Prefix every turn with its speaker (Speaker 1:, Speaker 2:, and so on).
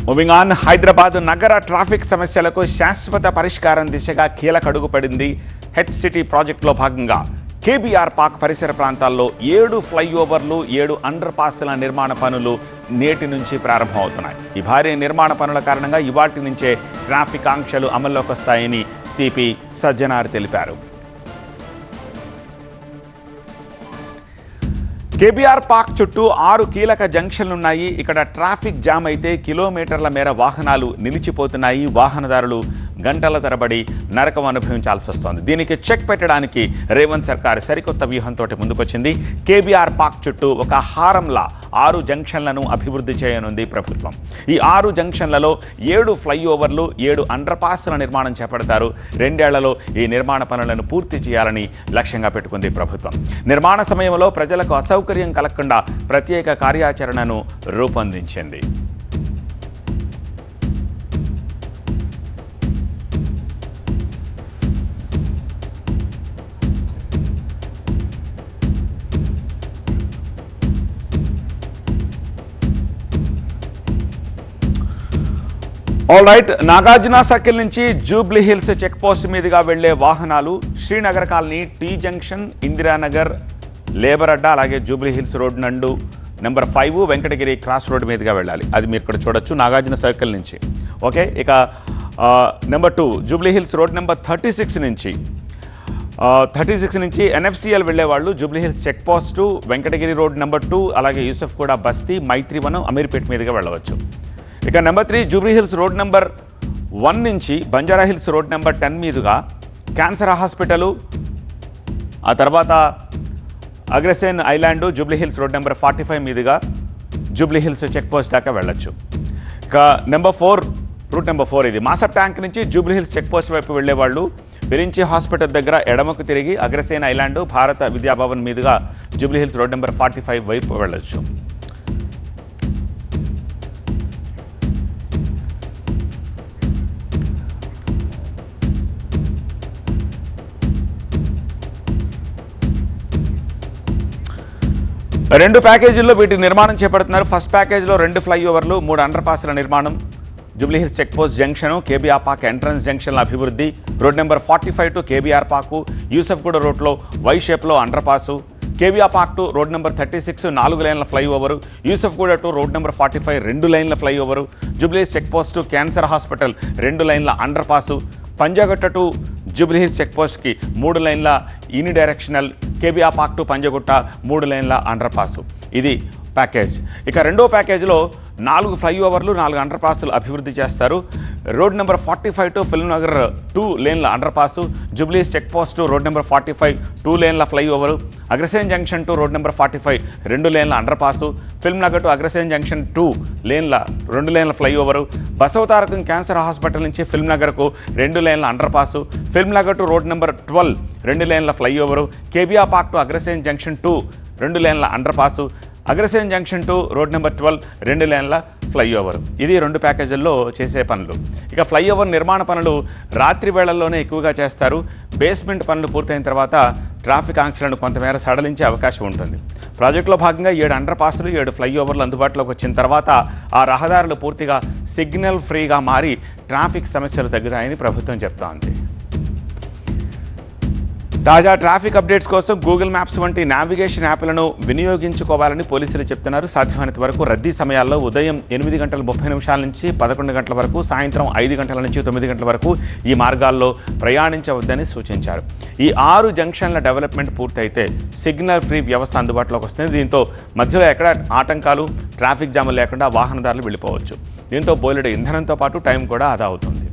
Speaker 1: Moving on, Hyderabad నగర traffic సమస్యలకు శాశ్వత పరిష్కారం దిశగా కీలక అడుగు పడింది. హెచ్సిటీ ప్రాజెక్టులో భాగంగా కేబీఆర్ పార్క్ పరిసర ప్రాంతాల్లో 7 ఫ్లైఓవర్లు 7 అండర్ పాస్ల నిర్మాణ పనులు నేటి నుంచి ప్రారంభమవుతున్నాయి. ఈ భారీ నిర్మాణ పనుల కారణంగా ఇవాటి నుంచే ట్రాఫిక్ ఆంక్షలు అమల్లోకి వస్తాయని సిపి సజ్జనార్ తెలిపారు. కేబీఆర్ పార్క్ చుట్టూ 6 కీలక జంక్షన్లున్నాయి. ఇక్కడ ట్రాఫిక్ జామ్ అయితే కిలోమీటర్ల మేర వాహనాలు నిలిచిపోతున్నాయి. వాహనదారులు గంటల తరబడి నరకం అనుభవించాల్సి వస్తోంది. దీనికి చెక్ పెట్టడానికి రేవంత్ సర్కార్ సరికొత్త వ్యూహంతో ముందుకొచ్చింది. కేబీఆర్ పార్క్ చుట్టూ ఒక హారంలా 6 జంక్షన్లను అభివృద్ధి చేయనుంది ప్రభుత్వం. ఈ 6 జంక్షన్లలో 7 ఫ్లైఓవర్లు 7 అండర్ పాస్ల నిర్మాణం చేపడతారు. 2 ఏళ్లలో ఈ నిర్మాణ పనులను పూర్తి చేయాలని లక్ష్యంగా పెట్టుకుంది ప్రభుత్వం. నిర్మాణ సమయంలో ప్రజలకు అసౌకర్యం కలగకుండా ప్రత్యేక కార్యాచరణను రూపొందించింది. ఆల్ రైట్, నాగార్జున సర్కిల్ నుంచి జూబ్లీ హిల్స్ చెక్ పోస్ట్ మీదుగా వెళ్లే వాహనాలు Srinagar colony, T junction, Indiranagar, labour adda, అలాగే జూబ్లీ హిల్స్ రోడ్ నందు నెంబర్ 5 వెంకటగిరి క్రాస్ రోడ్ మీదుగా వెళ్ళాలి. అది మీరు ఇక్కడ చూడొచ్చు నాగార్జున సర్కిల్ నుంచి. ఓకే, ఇక number 2 Jubilee Hills road number 36 నుంచి ఎన్ఎఫ్సిఎల్ వెళ్లే వాళ్ళు Jubilee Hills check post, Venkatagiri road number 2, అలాగే యూసఫ్ కూడా బస్తీ, మైత్రివనం, అమీర్పేట్ మీదుగా వెళ్ళవచ్చు. ఇక number 3 Jubilee Hills road number 1 నుంచి బంజారా హిల్స్ రోడ్ నెంబర్ 10 మీదుగా క్యాన్సర్ హాస్పిటలు, ఆ తర్వాత Agrasen island, Jubilee Hills road number 45 మీదుగా జూబ్లీ హిల్స్ చెక్ పోస్ట్ దాకా వెళ్ళొచ్చు. ఇక రూట్ నెంబర్ 4 ఇది మాసప్ ట్యాంక్ నుంచి జూబ్లీ హిల్స్ చెక్ పోస్ట్ వైపు వెళ్లే వాళ్ళు విరించి హాస్పిటల్ దగ్గర ఎడమకు తిరిగి అగ్రసేన్ ఐలాండ్, భారత విద్యాభవన్ మీదుగా జూబ్లీ హిల్స్ రోడ్ నెంబర్ 45 వైపు వెళ్ళొచ్చు. రెండు ప్యాకేజీల్లో వీటి నిర్మాణం చేపడుతున్నారు. ఫస్ట్ ప్యాకేజీలో 2 ఫ్లైఓవర్లు 3 అండర్ పాస్ల నిర్మాణం, Jubilee Hills check post junction, KBR park entrance జంక్షన్ల అభివృద్ధి, road number 45 to KBR park, Yousufguda రోడ్లో వై షేప్లో underpass, KBR park to road number 36 4 లైన్ల flyover, Yousufguda to road number 45 2 లైన్ల flyover, Jubilee Hills check post to cancer hospital 2 లైన్ల underpass, Panjagutta to Jubilee Hills check పోస్ట్కి 3 లైన్ల unidirectional, KBR park to Panjagutta 3 లైన్ల under pass. ఇది package. ఇక రెండో ప్యాకేజీలో 4 ఫ్లైఓవర్లు 4 అండర్ పాసులు అభివృద్ధి చేస్తారు. Road number 45 to film Nagar 2 లేన్ల underpass, Jubilee Hills check post road number 45 2 లేన్ల flyover, Agrasen junction to road number 45 2 లేన్ల underpass, film Nagar to Agrasen junction 2 లేన్ల ఫ్లైఓవరు, బసవతారకం క్యాన్సర్ హాస్పిటల్ నుంచి ఫిల్మ్ నగర్కు 2 లేన్ల underpass, film Nagar to road number 12 2 లేన్ల flyover, KBR park to Agrasen junction 2 2 లేన్ల under pass, Agrasen junction to road number 12 2 లేన్ల flyover. ఇది 2 ప్యాకేజీల్లో చేసే పనులు. ఇక ఫ్లైఓవర్ నిర్మాణ పనులు రాత్రి వేళల్లోనే ఎక్కువగా చేస్తారు. బేస్మెంట్ పనులు పూర్తయిన తర్వాత ట్రాఫిక్ ఆంక్షలను కొంతమేర సడలించే అవకాశం ఉంటుంది. ప్రాజెక్టులో భాగంగా 7 అండర్ పాస్లు 7 ఫ్లైఓవర్లు అందుబాటులోకి వచ్చిన తర్వాత ఆ రహదారులు పూర్తిగా సిగ్నల్ ఫ్రీగా మారి ట్రాఫిక్ సమస్యలు తగ్గుతాయని ప్రభుత్వం చెప్తోంది. తాజా ట్రాఫిక్ అప్డేట్స్ కోసం గూగుల్ మ్యాప్స్ వంటి నావిగేషన్ యాప్లను వినియోగించుకోవాలని పోలీసులు చెప్తున్నారు. సాధ్యమైనంత వరకు రద్దీ సమయాల్లో ఉదయం 8:30 నుంచి 11 గంటల వరకు, సాయంత్రం 5 గంటల నుంచి 9 గంటల వరకు ఈ మార్గాల్లో ప్రయాణించవద్దని సూచించారు. ఈ 6 జంక్షన్ల డెవలప్మెంట్ పూర్తయితే సిగ్నల్ ఫ్రీ వ్యవస్థ అందుబాటులోకి వస్తుంది. దీంతో మధ్యలో ఎక్కడ ఆటంకాలు, ట్రాఫిక్ జాములు లేకుండా వాహనదారులు వెళ్ళిపోవచ్చు. దీంతో బోలెడు ఇంధనంతో పాటు టైం కూడా ఆదా అవుతుంది.